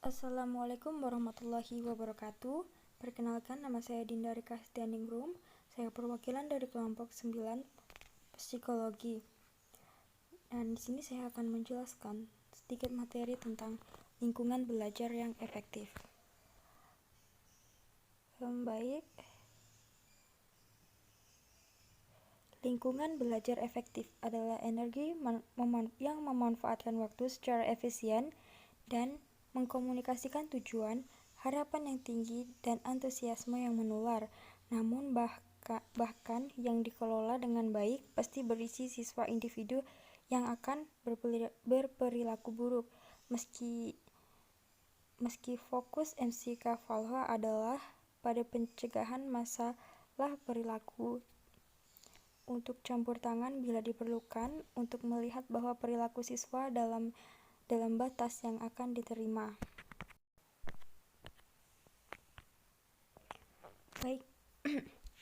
Assalamualaikum warahmatullahi wabarakatuh. Perkenalkan, nama saya Dinda Rika Setianingrum. Saya perwakilan dari kelompok 9 psikologi. Dan di sini saya akan menjelaskan sedikit materi tentang lingkungan belajar yang efektif. Baik. Lingkungan belajar efektif adalah energi yang memanfaatkan waktu secara efisien dan mengkomunikasikan tujuan, harapan yang tinggi, dan antusiasme yang menular. Namun bahkan yang dikelola dengan baik pasti berisi siswa individu yang akan berperilaku buruk. Meski fokus MCK Valha adalah pada pencegahan masalah perilaku, untuk campur tangan bila diperlukan untuk melihat bahwa perilaku siswa dalam batas yang akan diterima. Baik,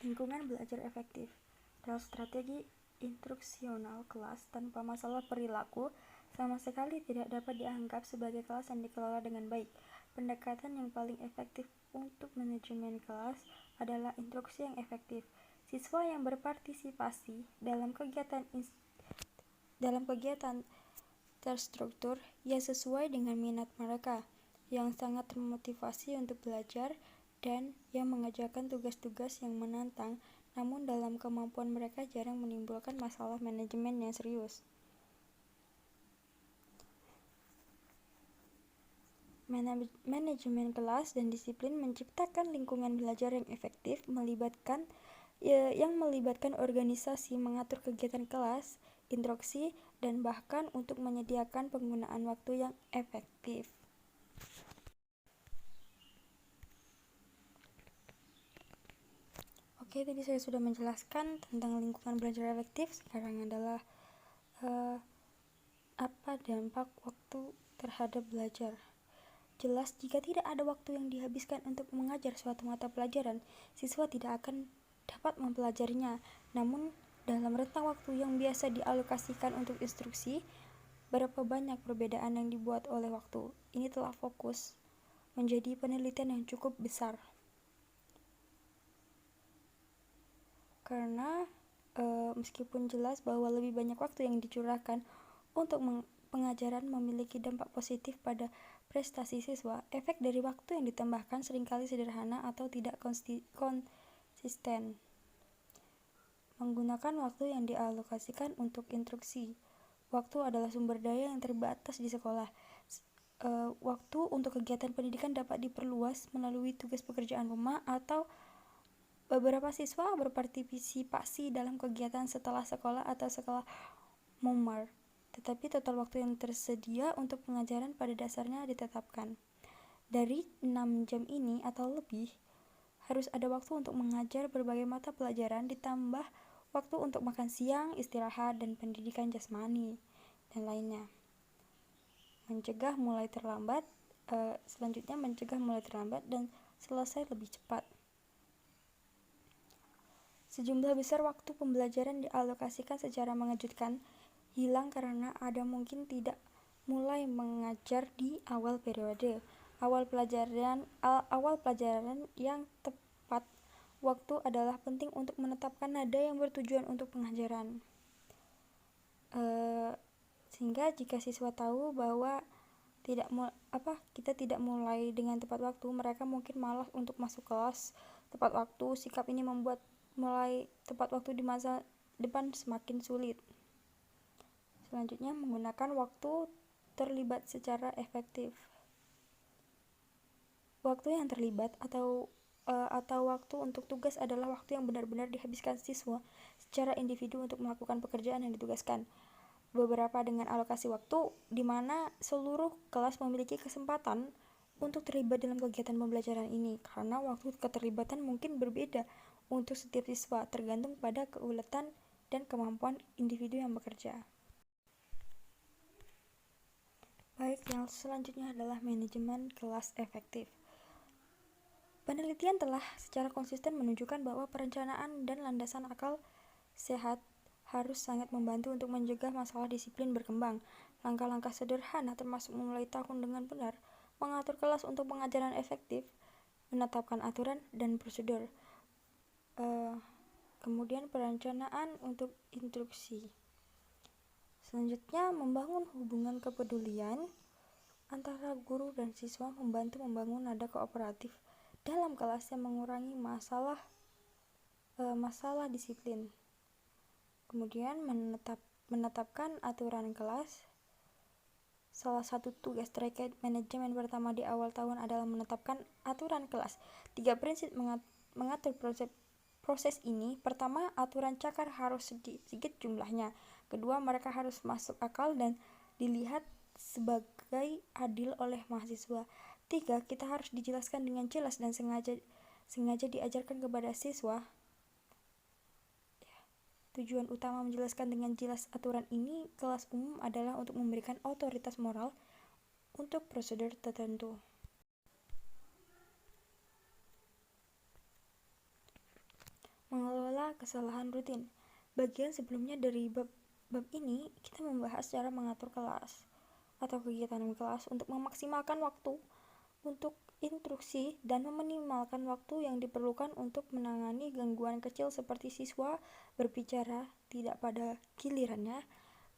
lingkungan belajar efektif adalah strategi instruksional kelas tanpa masalah perilaku sama sekali tidak dapat dianggap sebagai kelas yang dikelola dengan baik. Pendekatan yang paling efektif untuk manajemen kelas adalah instruksi yang efektif. Siswa yang berpartisipasi dalam kegiatan terstruktur yang sesuai dengan minat mereka, yang sangat termotivasi untuk belajar, dan yang mengerjakan tugas-tugas yang menantang, namun dalam kemampuan mereka jarang menimbulkan masalah manajemen yang serius. Manajemen kelas dan disiplin menciptakan lingkungan belajar yang efektif yang melibatkan organisasi, mengatur kegiatan kelas, instruksi, dan bahkan untuk menyediakan penggunaan waktu yang efektif. Oke, tadi saya sudah menjelaskan tentang lingkungan belajar efektif. Sekarang adalah apa dampak waktu terhadap belajar. Jelas, jika tidak ada waktu yang dihabiskan untuk mengajar suatu mata pelajaran, siswa tidak akan dapat mempelajarinya. Namun, dalam rentang waktu yang biasa dialokasikan untuk instruksi, berapa banyak perbedaan yang dibuat oleh waktu. Ini telah fokus menjadi penelitian yang cukup besar. Karena meskipun jelas bahwa lebih banyak waktu yang dicurahkan untuk pengajaran memiliki dampak positif pada prestasi siswa, efek dari waktu yang ditambahkan seringkali sederhana atau tidak konsisten. Menggunakan waktu yang dialokasikan untuk instruksi. Waktu adalah sumber daya yang terbatas di sekolah. Waktu untuk kegiatan pendidikan dapat diperluas melalui tugas pekerjaan rumah atau beberapa siswa berpartisipasi dalam kegiatan setelah sekolah atau sekolah Momar. Tetapi total waktu yang tersedia untuk pengajaran pada dasarnya ditetapkan. Dari 6 jam ini atau lebih, harus ada waktu untuk mengajar berbagai mata pelajaran ditambah waktu untuk makan siang, istirahat, dan pendidikan jasmani, dan lainnya. Selanjutnya mencegah mulai terlambat dan selesai lebih cepat. Sejumlah besar waktu pembelajaran dialokasikan secara mengejutkan, hilang karena ada mungkin tidak mulai mengajar di awal periode. Awal pelajaran yang tepat waktu adalah penting untuk menetapkan nada yang bertujuan untuk pengajaran. Sehingga jika siswa tahu bahwa kita tidak mulai dengan tepat waktu, mereka mungkin malas untuk masuk kelas tepat waktu. Sikap ini membuat mulai tepat waktu di masa depan semakin sulit. Selanjutnya, menggunakan waktu terlibat secara efektif. Waktu yang terlibat atau waktu untuk tugas adalah waktu yang benar-benar dihabiskan siswa secara individu untuk melakukan pekerjaan yang ditugaskan. Beberapa dengan alokasi waktu di mana seluruh kelas memiliki kesempatan untuk terlibat dalam kegiatan pembelajaran ini, karena waktu keterlibatan mungkin berbeda untuk setiap siswa, tergantung pada keuletan dan kemampuan individu yang bekerja. Baik, yang selanjutnya adalah manajemen kelas efektif. Penelitian telah secara konsisten menunjukkan bahwa perencanaan dan landasan akal sehat harus sangat membantu untuk mencegah masalah disiplin berkembang. Langkah-langkah sederhana termasuk memulai tahun dengan benar, mengatur kelas untuk pengajaran efektif, menetapkan aturan dan prosedur. Kemudian perencanaan untuk instruksi. Selanjutnya, membangun hubungan kepedulian antara guru dan siswa, membantu membangun nada kooperatif dalam kelas yang mengurangi masalah disiplin. Kemudian menetapkan aturan kelas. Salah satu tugas terkait manajemen pertama di awal tahun adalah menetapkan aturan kelas. 3 prinsip mengatur proses ini. Pertama, aturan cakar harus sedikit jumlahnya. Kedua, mereka harus masuk akal dan dilihat sebagai adil oleh mahasiswa. 3, kita harus dijelaskan dengan jelas dan sengaja diajarkan kepada siswa. Tujuan utama menjelaskan dengan jelas aturan ini kelas umum adalah untuk memberikan otoritas moral untuk prosedur tertentu. Mengelola kesalahan rutin. Bagian sebelumnya dari bab ini kita membahas cara mengatur kelas atau kegiatan kelas untuk memaksimalkan waktu untuk instruksi dan meminimalkan waktu yang diperlukan untuk menangani gangguan kecil seperti siswa berbicara tidak pada gilirannya,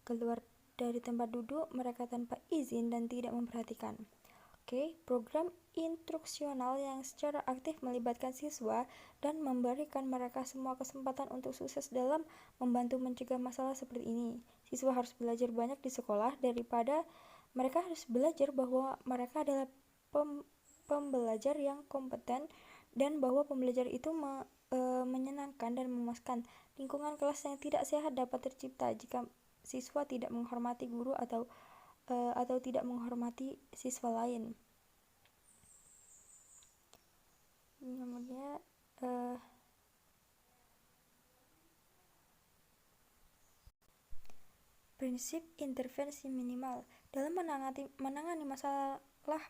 keluar dari tempat duduk mereka tanpa izin dan tidak memperhatikan. Program instruksional yang secara aktif melibatkan siswa dan memberikan mereka semua kesempatan untuk sukses dalam membantu mencegah masalah seperti ini. Siswa harus belajar banyak di sekolah daripada mereka harus belajar bahwa mereka adalah pembelajar yang kompeten dan bahwa pembelajar itu menyenangkan dan memuaskan. Lingkungan kelas yang tidak sehat dapat tercipta jika siswa tidak menghormati guru atau tidak menghormati siswa lain. Kemudian prinsip intervensi minimal dalam menangani masalah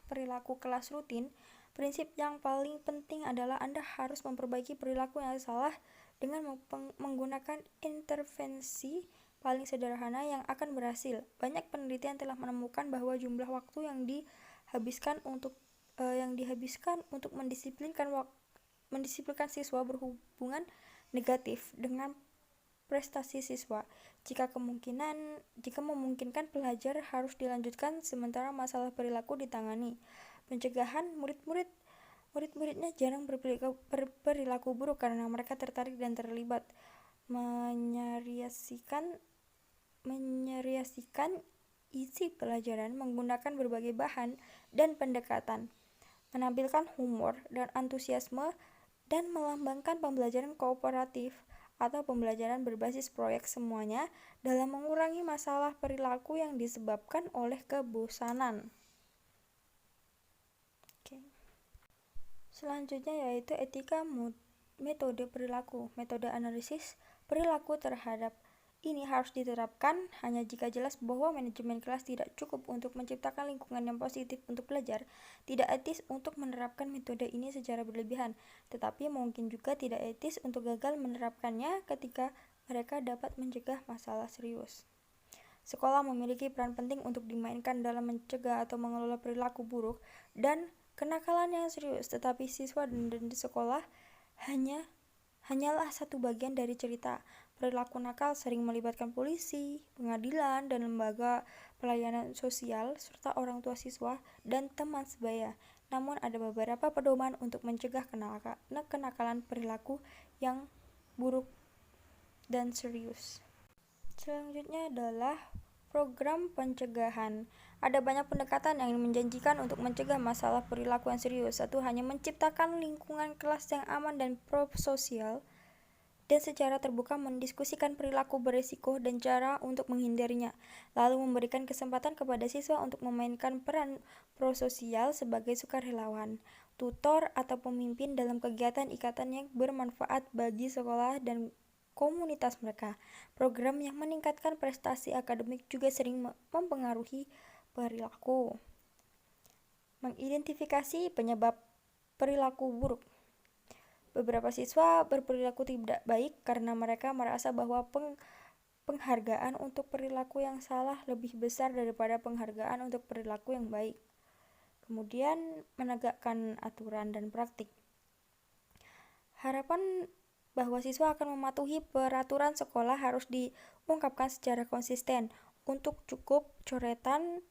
perilaku kelas rutin. Prinsip yang paling penting adalah Anda harus memperbaiki perilaku yang salah dengan menggunakan intervensi paling sederhana yang akan berhasil. Banyak penelitian telah menemukan bahwa jumlah waktu yang dihabiskan untuk mendisiplinkan siswa berhubungan negatif dengan prestasi siswa. Jika memungkinkan, pelajar harus dilanjutkan sementara masalah perilaku ditangani. Pencegahan, murid-muridnya jarang berperilaku buruk karena mereka tertarik dan terlibat. Menyeriasikan isi pelajaran menggunakan berbagai bahan dan pendekatan, menampilkan humor dan antusiasme, dan melambangkan pembelajaran kooperatif atau pembelajaran berbasis proyek, semuanya dalam mengurangi masalah perilaku yang disebabkan oleh kebosanan. Selanjutnya yaitu etika metode perilaku. Metode analisis perilaku terhadap ini harus diterapkan hanya jika jelas bahwa manajemen kelas tidak cukup untuk menciptakan lingkungan yang positif untuk belajar. Tidak etis untuk menerapkan metode ini secara berlebihan, tetapi mungkin juga tidak etis untuk gagal menerapkannya ketika mereka dapat mencegah masalah serius. Sekolah memiliki peran penting untuk dimainkan dalam mencegah atau mengelola perilaku buruk dan kenakalan yang serius, tetapi siswa dan di sekolah hanyalah satu bagian dari cerita. Perilaku nakal sering melibatkan polisi, pengadilan, dan lembaga pelayanan sosial, serta orang tua siswa dan teman sebaya. Namun ada beberapa pedoman untuk mencegah kenakalan perilaku yang buruk dan serius. Selanjutnya adalah program pencegahan. Ada banyak pendekatan yang menjanjikan untuk mencegah masalah perilaku yang serius. Satu, hanya menciptakan lingkungan kelas yang aman dan prososial, dan secara terbuka mendiskusikan perilaku berisiko dan cara untuk menghindarinya, lalu memberikan kesempatan kepada siswa untuk memainkan peran prososial sebagai sukarelawan, tutor, atau pemimpin dalam kegiatan ikatan yang bermanfaat bagi sekolah dan komunitas mereka. Program yang meningkatkan prestasi akademik juga sering mempengaruhi perilaku. Mengidentifikasi penyebab perilaku buruk. Beberapa siswa berperilaku tidak baik karena mereka merasa bahwa penghargaan untuk perilaku yang salah lebih besar daripada penghargaan untuk perilaku yang baik. Kemudian menegakkan aturan dan praktik. Harapan bahwa siswa akan mematuhi peraturan sekolah harus diungkapkan secara konsisten untuk cukup coretan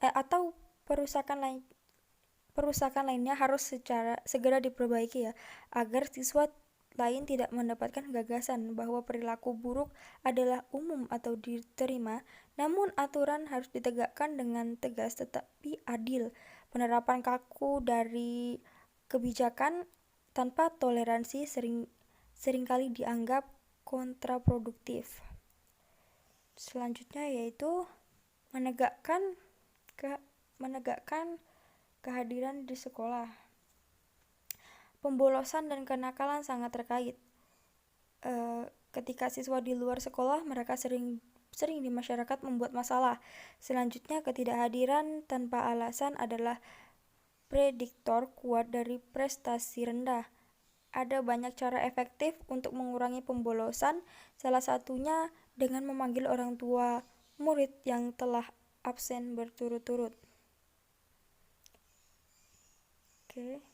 atau perusakan lainnya harus segera diperbaiki ya, agar siswa lain tidak mendapatkan gagasan bahwa perilaku buruk adalah umum atau diterima, namun aturan harus ditegakkan dengan tegas tetapi adil. Penerapan kaku dari kebijakan tanpa toleransi seringkali dianggap kontraproduktif. Selanjutnya yaitu menegakkan kehadiran di sekolah. Pembolosan dan kenakalan sangat terkait. Ketika siswa di luar sekolah, mereka sering di masyarakat membuat masalah. Selanjutnya, ketidakhadiran tanpa alasan adalah prediktor kuat dari prestasi rendah. Ada banyak cara efektif untuk mengurangi pembolosan, salah satunya dengan memanggil orang tua murid yang telah absen berturut-turut. Oke.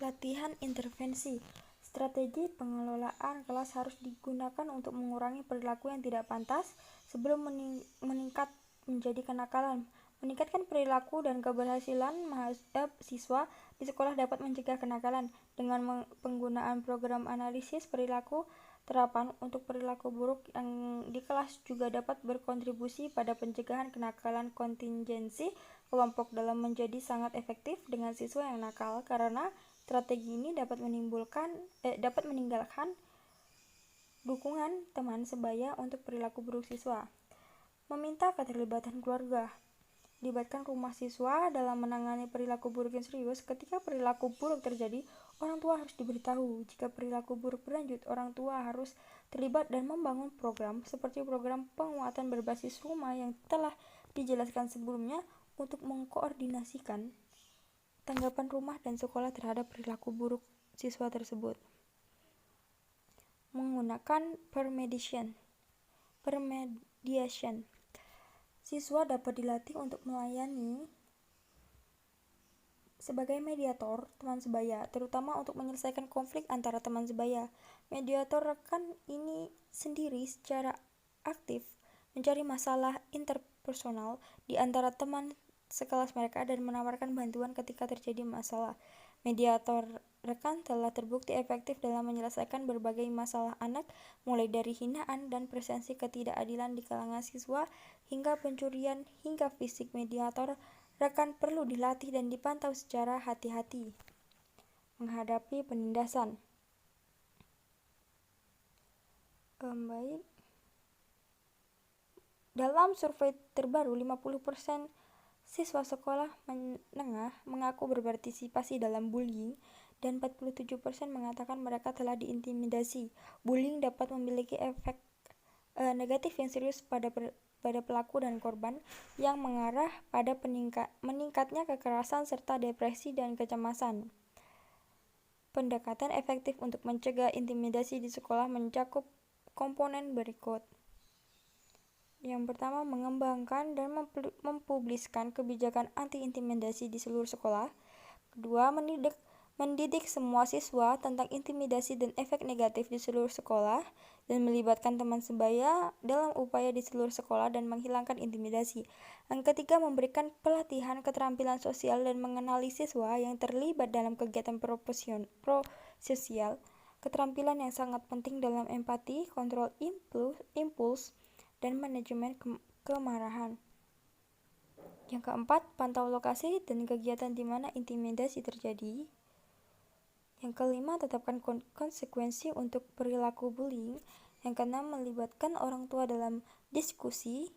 Latihan intervensi. Strategi pengelolaan kelas harus digunakan untuk mengurangi perilaku yang tidak pantas sebelum meningkat menjadi kenakalan. Meningkatkan perilaku dan keberhasilan siswa di sekolah dapat mencegah kenakalan dengan penggunaan program analisis perilaku. Terapan untuk perilaku buruk yang di kelas juga dapat berkontribusi pada pencegahan kenakalan. Kontingensi kelompok dalam menjadi sangat efektif dengan siswa yang nakal karena strategi ini dapat meninggalkan dukungan teman sebaya untuk perilaku buruk siswa. Meminta keterlibatan keluarga. Libatkan rumah siswa dalam menangani perilaku buruk yang serius. Ketika perilaku buruk terjadi, orang tua harus diberitahu. Jika perilaku buruk berlanjut, orang tua harus terlibat dan membangun program seperti program penguatan berbasis rumah yang telah dijelaskan sebelumnya untuk mengkoordinasikan tanggapan rumah dan sekolah terhadap perilaku buruk siswa tersebut. Menggunakan permediation. Siswa dapat dilatih untuk melayani sebagai mediator teman sebaya, terutama untuk menyelesaikan konflik antara teman sebaya. Mediator rekan ini sendiri secara aktif mencari masalah interpersonal di antara teman sekelas mereka dan menawarkan bantuan ketika terjadi masalah. Mediator rekan telah terbukti efektif dalam menyelesaikan berbagai masalah anak, mulai dari hinaan dan persepsi ketidakadilan di kalangan siswa hingga pencurian hingga fisik. Mediator rekan perlu dilatih dan dipantau secara hati-hati. Menghadapi penindasan. Baik. Dalam survei terbaru, 50% siswa sekolah menengah mengaku berpartisipasi dalam bullying dan 47% mengatakan mereka telah diintimidasi. Bullying dapat memiliki efek negatif yang serius pada pelaku dan korban, yang mengarah pada meningkatnya kekerasan serta depresi dan kecemasan. Pendekatan efektif untuk mencegah intimidasi di sekolah mencakup komponen berikut. Yang pertama, mengembangkan dan mempubliskan kebijakan anti-intimidasi di seluruh sekolah. Kedua, mendidik semua siswa tentang intimidasi dan efek negatif di seluruh sekolah dan melibatkan teman sebaya dalam upaya di seluruh sekolah dan menghilangkan intimidasi. Yang ketiga, memberikan pelatihan keterampilan sosial dan mengenali siswa yang terlibat dalam kegiatan prososial. Keterampilan yang sangat penting dalam empati, kontrol impuls, dan manajemen kemarahan. Yang keempat, pantau lokasi dan kegiatan di mana intimidasi terjadi. Yang kelima, tetapkan konsekuensi untuk perilaku bullying. Yang keenam, melibatkan orang tua dalam diskusi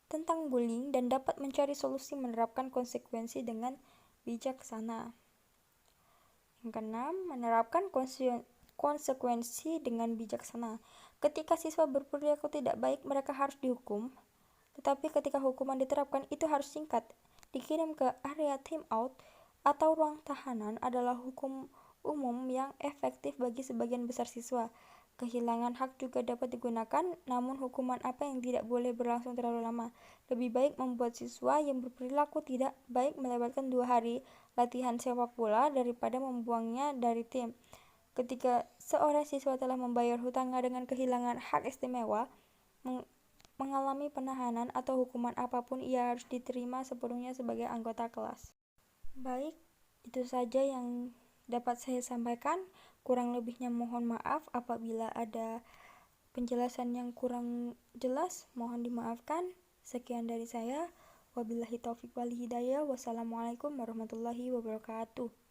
tentang bullying dan dapat mencari solusi menerapkan konsekuensi dengan bijaksana. Yang keenam, menerapkan konsekuensi dengan bijaksana. Ketika siswa berperilaku tidak baik, mereka harus dihukum. Tetapi ketika hukuman diterapkan, itu harus singkat. Dikirim ke area timeout atau ruang tahanan adalah hukum umum yang efektif bagi sebagian besar siswa. Kehilangan hak juga dapat digunakan, namun hukuman apa yang tidak boleh berlangsung terlalu lama. Lebih baik membuat siswa yang berperilaku tidak baik melewatkan 2 hari latihan sepak bola daripada membuangnya dari tim. Ketika seorang siswa telah membayar hutangnya dengan kehilangan hak istimewa, mengalami penahanan atau hukuman apapun, ia harus diterima sepenuhnya sebagai anggota kelas. Baik, itu saja yang dapat saya sampaikan. Kurang lebihnya mohon maaf apabila ada penjelasan yang kurang jelas, mohon dimaafkan. Sekian dari saya. Wabillahi taufiq wal hidayah. Wassalamualaikum warahmatullahi wabarakatuh.